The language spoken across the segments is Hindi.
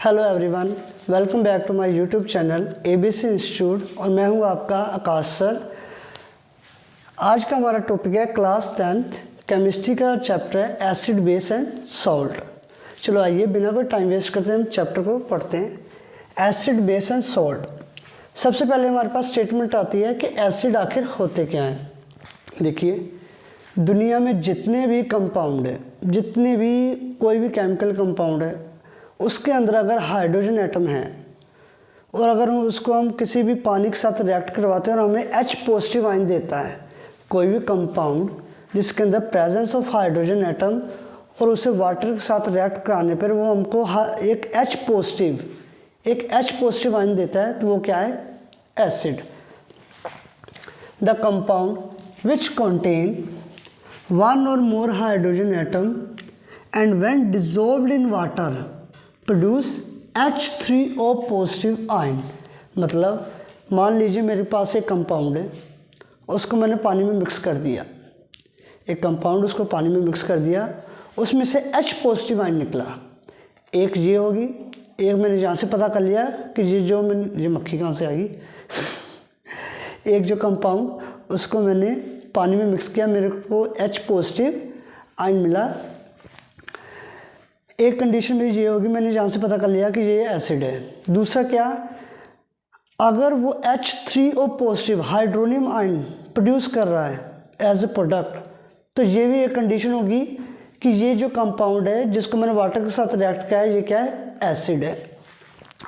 Hello everyone, welcome back to my YouTube channel ABC institute और मैं हूं आपका आकाश सर। आज का हमारा टॉपिक है क्लास 10th केमिस्ट्री का चैप्टर है एसिड बेस एंड सॉल्ट। चलो आइए बिना कोई टाइम वेस्ट करते हम चैप्टर को पढ़ते हैं। Acid base and salt. सबसे पहले हमारे पास स्टेटमेंट आती है कि एसिड आखिर होते क्या हैं। देखिए, दुनिया में जितने भी कंपाउंड है, जितने भी कोई भी केमिकल कंपाउंड है, उसके अंदर अगर हाइड्रोजन एटम है और अगर उसको हम किसी भी पानी के साथ रिएक्ट करवाते हैं और हमें H पॉजिटिव आयन देता है, कोई भी कंपाउंड जिसके अंदर प्रेजेंस ऑफ हाइड्रोजन एटम और उसे वाटर के साथ रिएक्ट कराने पर वो हमको एक H पॉजिटिव आयन देता है, तो वो क्या है? Acid. The compound which contain one or more hydrogen atom and when dissolved in water produce H3O positive ion. मतलब मान लीजिए मेरे पास एक कंपाउंड है, उसको मैंने पानी में मिक्स कर दिया, एक कंपाउंड उसको पानी में मिक्स कर दिया, उसमें से H पॉजिटिव आयन निकला। एक ये होगी, एक मैंने यहाँ से पता कर लिया कि ये मक्खी कहाँ से आ गई एक जो कंपाउंड उसको मैंने पानी में मिक्स किया, मेरे को H पॉजिटिव आयन मिला। एक कंडीशन मेरी ये होगी, मैंने जहाँ से पता कर लिया कि ये एसिड है। दूसरा क्या, अगर वो H3O positive hydronium ion produce कर रहा है एज ए प्रोडक्ट, तो ये भी एक कंडीशन होगी कि ये जो कंपाउंड है जिसको मैंने वाटर के साथ रिएक्ट किया है, ये क्या है? एसिड है।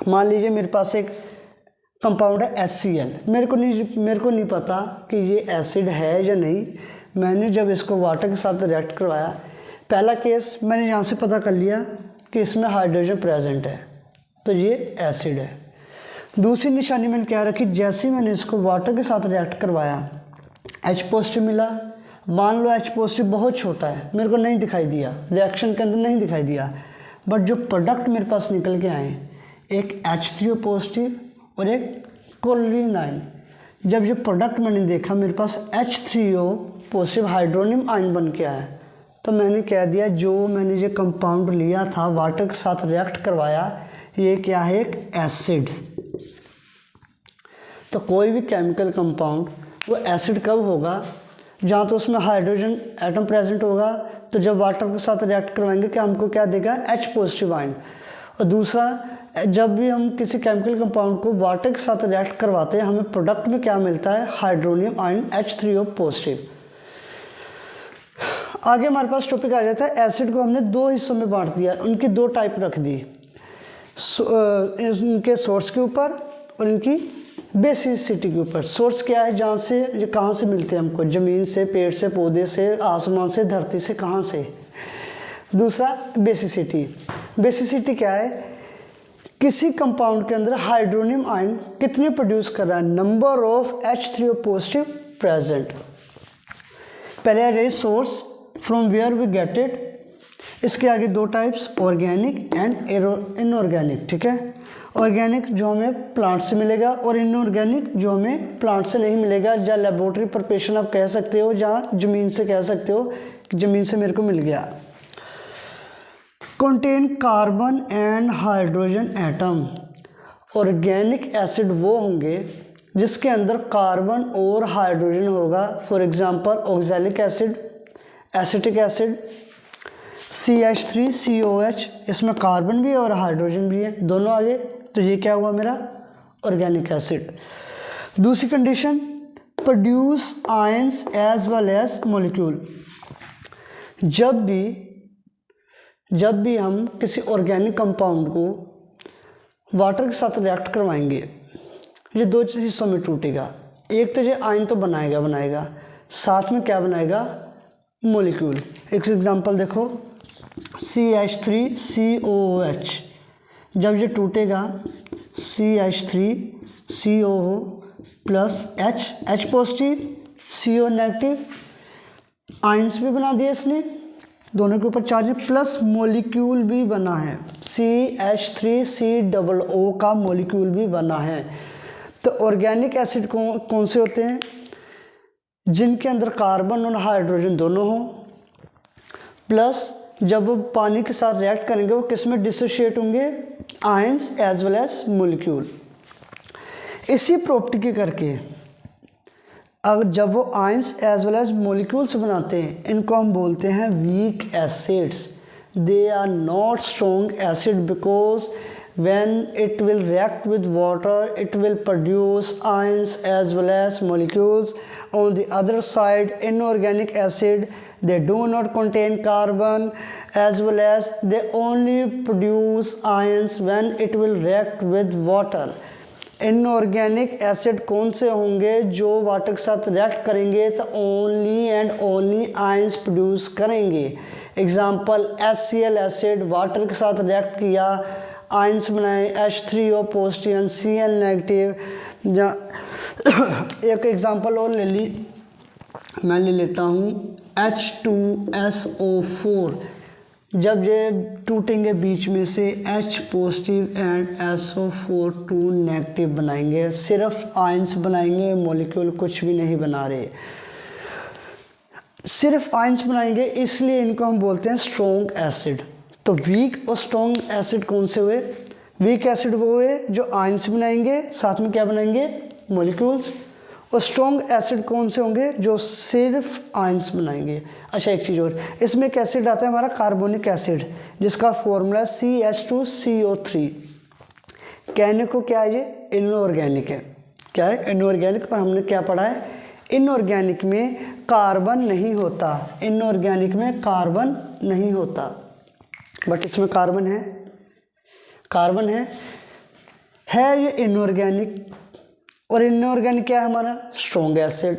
मान लीजिए मेरे पास एक कंपाउंड है HCl, मेरे को नहीं पता कि ये एसिड है या नहीं। मैंने जब इसको वाटर के साथ रिएक्ट करवाया, पहला केस मैंने यहाँ से पता कर लिया कि इसमें हाइड्रोजन प्रेजेंट है, तो ये एसिड है। दूसरी निशानी मैंने क्या रखी, जैसे ही मैंने इसको वाटर के साथ रिएक्ट करवाया H पॉजिटिव मिला। मान लो H पॉजिटिव बहुत छोटा है, मेरे को नहीं दिखाई दिया, रिएक्शन के अंदर नहीं दिखाई दिया, बट जो प्रोडक्ट मेरे पास निकल के आए, एक H3O पॉजिटिव और एक क्लोरीन आयन। जब ये प्रोडक्ट मैंने देखा, मेरे पास H3O पॉजिटिव हाइड्रोनियम आयन बन के आया, तो मैंने कह दिया जो मैंने ये कंपाउंड लिया था, वाटर के साथ रिएक्ट करवाया, ये क्या है? एक एसिड। तो कोई भी केमिकल कंपाउंड वो एसिड कब होगा? जहाँ तो उसमें हाइड्रोजन एटम प्रेजेंट होगा, तो जब वाटर के साथ रिएक्ट करवाएंगे क्या हमको क्या देगा? H positive ion. और दूसरा, जब भी हम किसी केमिकल कंपाउंड को वाटर के साथ रिएक्ट करवाते हैं, हमें प्रोडक्ट में क्या मिलता है? Hydronium ion H3O positive. आगे हमारे पास टॉपिक आ जाता है, एसिड को हमने दो हिस्सों में बांट दिया, उनकी दो टाइप रख दी, इनके सोर्स के ऊपर और इनकी बेसिसिटी के ऊपर। सोर्स क्या है? जहाँ से ये कहाँ से मिलते हैं हमको? ज़मीन से, पेड़ से, पौधे से, आसमान से, धरती से, कहाँ से? दूसरा बेसिसिटी। बेसिसिटी क्या है? किसी कंपाउंड के अंदर हाइड्रोनियम आयन कितने प्रोड्यूस कर रहा है, number of H3O positive present. पहले आ जाइए source, from where we get it. इसके आगे दो टाइप्स, ऑर्गेनिक एंड इनऑर्गेनिक। ठीक है, ऑर्गेनिक जो हमें प्लांट से मिलेगा और इनऑर्गेनिक जो हमें प्लांट से नहीं मिलेगा, या लेबोरेटरी प्रिपरेशन आप कह सकते हो, जहाँ ज़मीन से कह सकते हो कि ज़मीन से मेरे को मिल गया। Contain carbon and hydrogen atom. Organic acid वो होंगे जिसके अंदर कार्बन और हाइड्रोजन होगा। For example oxalic acid, acetic acid, CH3COH, इसमें कार्बन भी है और हाइड्रोजन भी है, दोनों आगे, तो ये क्या हुआ मेरा? Organic acid. दूसरी condition, produce ions as well as molecule. जब भी हम किसी ऑर्गेनिक कंपाउंड को वाटर के साथ रिएक्ट करवाएंगे, ये दो हिस्सों में टूटेगा। एक तो ये आयन तो बनाएगा, साथ में क्या बनाएगा? मॉलिक्यूल। एक एग्जांपल देखो, CH3COOH, जब ये टूटेगा CH3COO plus H positive, CO negative, ions भी बना दिए इसने, दोनों के ऊपर चार्ज है, प्लस मॉलिक्यूल भी बना है, CH3COO का मॉलिक्यूल भी बना है। तो ऑर्गेनिक एसिड कौन से होते हैं? जिनके अंदर कार्बन और हाइड्रोजन दोनों हों, प्लस जब वो पानी के साथ रिएक्ट करेंगे वो किस में डिसोशिएट होंगे? Ions as well as molecule. इसी प्रॉपर्टी के करके अगर जब वो ions as well as molecules बनाते हैं, इनको हम बोलते हैं weak acids. They are not strong acid because when it will react with water it will produce ions as well as molecules. On the other side, inorganic acid, they do not contain carbon as well as they only produce ions when it will react with water. Inorganic acid कौन से होंगे जो वाटर के साथ रिएक्ट करेंगे तो only and only ions produce करेंगे। एग्जांपल HCl एसिड वाटर के साथ रिएक्ट किया, आयंस बनाए H3O पॉजिटिव Cl नेगेटिव। एक एग्जांपल और ले ली, मैं ले लेता हूँ H2SO4। जब ये टूटेंगे बीच में से H positive and SO4 2 negative बनाएंगे, सिर्फ आयंस बनाएंगे, मॉलिक्यूल कुछ भी नहीं बना रहे, सिर्फ आयंस बनाएंगे, इसलिए इनको हम बोलते हैं स्ट्रॉन्ग एसिड। तो वीक और स्ट्रॉन्ग एसिड कौन से हुए? वीक एसिड वो हुए जो आयंस बनाएंगे, साथ में क्या बनाएंगे? मॉलिक्यूल्स। और स्ट्रॉन्ग एसिड कौन से होंगे? जो सिर्फ आयंस बनाएंगे। अच्छा, एक चीज़ और, इसमें एक एसिड आता है हमारा कार्बोनिक एसिड, जिसका फॉर्मूला CH2CO3। कहने को क्या है, ये इनऑर्गेनिक है। क्या है? इनऑर्गेनिक। और हमने क्या पढ़ा है? इनऑर्गेनिक में कार्बन नहीं होता, इनऑर्गेनिक में कार्बन नहीं होता, बट इसमें कार्बन है, कार्बन है ये इनऑर्गेनिक। और इनऑर्गेनिक क्या है हमारा? Strong acid.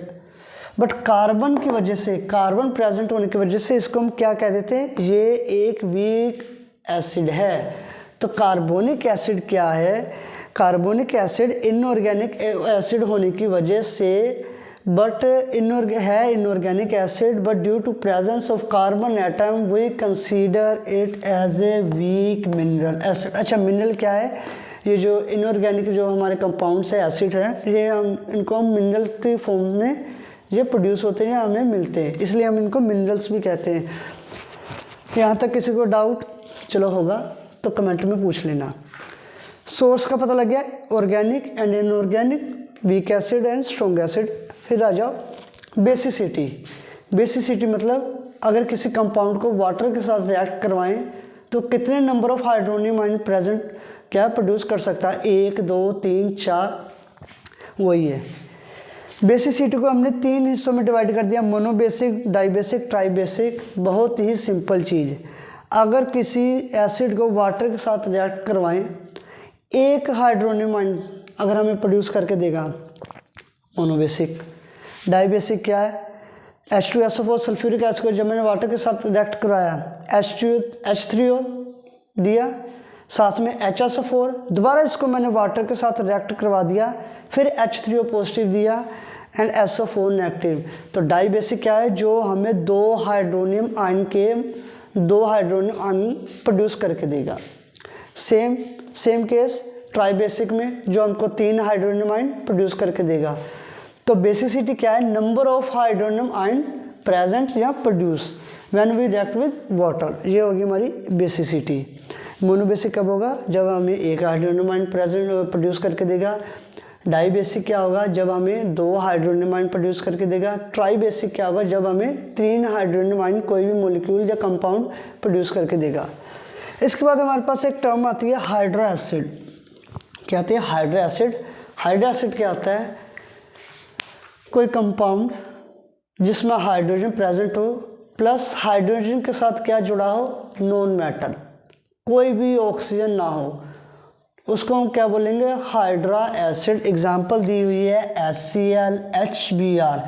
बट कार्बन की वजह से, कार्बन प्रेजेंट होने की वजह से इसको हम क्या कह देते हैं? ये एक वीक एसिड है। तो कार्बोनिक एसिड क्या है? कार्बोनिक एसिड इनऑर्गेनिक एसिड होने की वजह से but inorganic acid, but due to presence of carbon atom we consider it as a weak mineral acid. अच्छा, मिनरल क्या है? ये जो इनऑर्गेनिक जो हमारे कंपाउंड्स है, एसिड है, ये इनको हम मिनरल के फॉर्म में ये प्रोड्यूस होते हैं, हमें मिलते हैं, इसलिए हम इनको मिनरल्स भी कहते हैं। यहाँ तक किसी को डाउट चलो होगा तो कमेंट में पूछ लेना। सोर्स का पता लग गया, organic and inorganic, weak acid and strong acid. फिर आ जाओ बेसिसिटी। बेसिसिटी मतलब अगर किसी कंपाउंड को वाटर के साथ रिएक्ट करवाएं तो कितने number of hydronium ion present क्या प्रोड्यूस कर सकता है? 1 2 3 4, वही है। बेसिसिटी को हमने 3 हिस्सों में डिवाइड कर दिया, मोनोबेसिक, डाइबेसिक, ट्राइबेसिक। बहुत ही सिंपल चीज़, अगर किसी एसिड को वाटर के साथ रिएक्ट करवाएं, एक हाइड्रोनियम आयन अगर हमें प्रोड्यूस करके देगा, मोनोबेसिक। डाइबेसिक क्या है? H2SO4 सल्फ्यूरिक एसिड को जब मैंने वाटर के साथ रिएक्ट करवाया, H3O दिया, साथ में HSO4, दोबारा इसको मैंने वाटर के साथ रिएक्ट करवा दिया, फिर H3O पॉजिटिव दिया एंड SO4 नेगेटिव। तो डाइबेसिक क्या है? जो हमें 2 हाइड्रोनियम आयन प्रोड्यूस करके देगा। सेम केस ट्राइबेसिक में, जो हमको 3 हाइड्रोनियम आयन प्रोड्यूस करके देगा। तो बेसिसिटी क्या है? Number of hydronium ion present या produce when we react with water, ये होगी हमारी बेसिसिटी। मोनोबेसिक कब होगा? जब हमें 1 हाइड्रोनियम आयन प्रेजेंट प्रोड्यूस करके देगा। डाइबेसिक क्या होगा? जब हमें 2 हाइड्रोनियम आयन प्रोड्यूस करके देगा। ट्राइबेसिक क्या होगा? जब हमें 3 हाइड्रोनियम आयन कोई भी मॉलिक्यूल या कंपाउंड प्रोड्यूस करके देगा। इसके बाद हमारे पास एक टर्म आती है हाइड्रो एसिड। क्या आती है? Hydro acid. हाइड्रो एसिड क्या होता है? कोई कंपाउंड जिसमें हाइड्रोजन प्रेजेंट हो प्लस हाइड्रोजन के साथ क्या जुड़ा हो? नॉन मेटल, कोई भी ऑक्सीजन ना हो, उसको हम क्या बोलेंगे? Hydro acid. एग्जाम्पल दी हुई है HCl, HBr।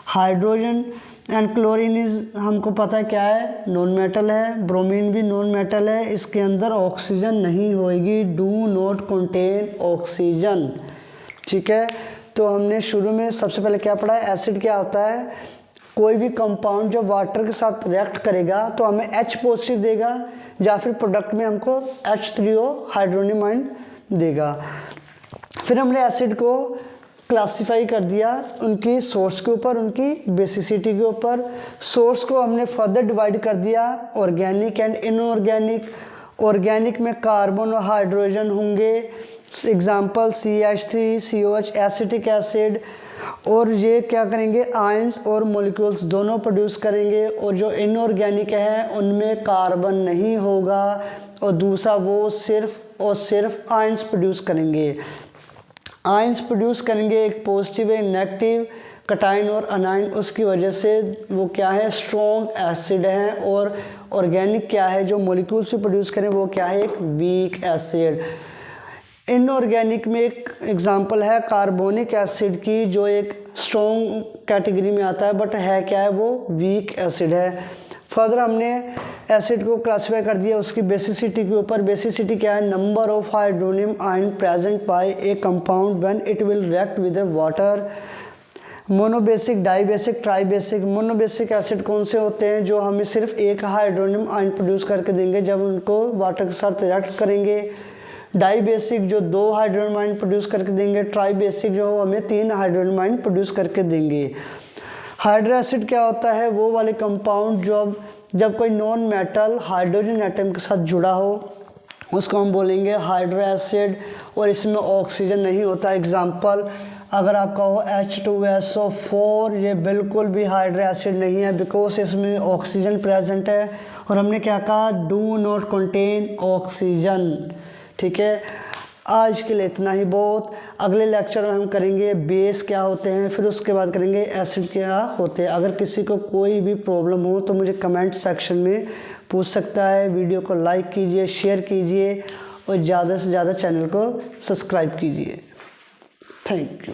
Hydrogen and chlorine is, हमको पता है क्या है? नॉन मेटल है। ब्रोमीन भी नॉन मेटल है, इसके अंदर ऑक्सीजन नहीं होएगी, डू नॉट कंटेन ऑक्सीजन। ठीक है, तो हमने शुरू में सबसे पहले क्या पढ़ा है? एसिड क्या होता है? कोई भी कंपाउंड जब वाटर के साथ रिएक्ट करेगा तो हमें H पॉजिटिव देगा, या फिर प्रोडक्ट में हमको H3O हाइड्रोनियम आयन देगा। फिर हमने एसिड को क्लासिफाई कर दिया उनकी सोर्स के ऊपर, उनकी बेसिसिटी के ऊपर। सोर्स को हमने फर्दर डिवाइड कर दिया ऑर्गेनिक एंड इनऑर्गेनिक। ऑर्गेनिक में कार्बन और हाइड्रोजन होंगे, example CH3 COH acetic acid. और ये क्या करेंगे, आयंस और मॉलिक्यूल्स दोनों प्रोड्यूस करेंगे। और जो इनऑर्गेनिक है उनमें कार्बन नहीं होगा और दूसरा वो सिर्फ और सिर्फ आयंस प्रोड्यूस करेंगे। आयंस प्रोड्यूस करेंगे, एक पॉजिटिव है नेगेटिव, कटाइन और अनाइन। उसकी वजह से वो क्या है, स्ट्रॉन्ग एसिड है। और ऑर्गेनिक क्या है, जो मॉलिक्यूल्स भी प्रोड्यूस करें वो क्या है, एक वीक एसिड। इनऑर्गेनिक में एक एग्जांपल है कार्बोनिक एसिड की, जो एक स्ट्रॉन्ग कैटेगरी में आता है, बट है क्या है, वो वीक एसिड है। फर्दर हमने एसिड को क्लासीफाई कर दिया उसकी बेसिसिटी के ऊपर। बेसिसिटी क्या है, number of hydronium ion present by A compound when it will react with water. Monobasic, dibasic, tribasic. Monobasic acid कौन से होते हैं, जो हमें सिर्फ एक हाइड्रोनियम आयन प्रोड्यूस करके देंगे जब उनको वाटर के साथ रिएक्ट करेंगे। डाइबेसिक जो 2 हाइड्रोनियम आयन प्रोड्यूस करके देंगे। ट्राइबेसिक जो हमें 3 हाइड्रोनियम आयन प्रोड्यूस करके देंगे। हाइड्रो एसिड क्या होता है, वो वाले कंपाउंड जब कोई नॉन मेटल हाइड्रोजन एटम के साथ जुड़ा हो उसको हम बोलेंगे हाइड्रो एसिड। और इसमें ऑक्सीजन नहीं होता। एग्जांपल अगर आपका हो H2SO4, ये बिल्कुल भी हाइड्रो एसिड नहीं है, बिकॉज इसमें ऑक्सीजन प्रेजेंट है। और हमने क्या कहा, डू नॉट कंटेन ऑक्सीजन। ठीक है, आज के लिए इतना ही बहुत। अगले लेक्चर में हम करेंगे बेस क्या होते हैं, फिर उसके बाद करेंगे एसिड क्या होते हैं। अगर किसी को कोई भी प्रॉब्लम हो तो मुझे कमेंट सेक्शन में पूछ सकता है। वीडियो को लाइक कीजिए, शेयर कीजिए और ज़्यादा से ज़्यादा चैनल को सब्सक्राइब कीजिए। Thank you.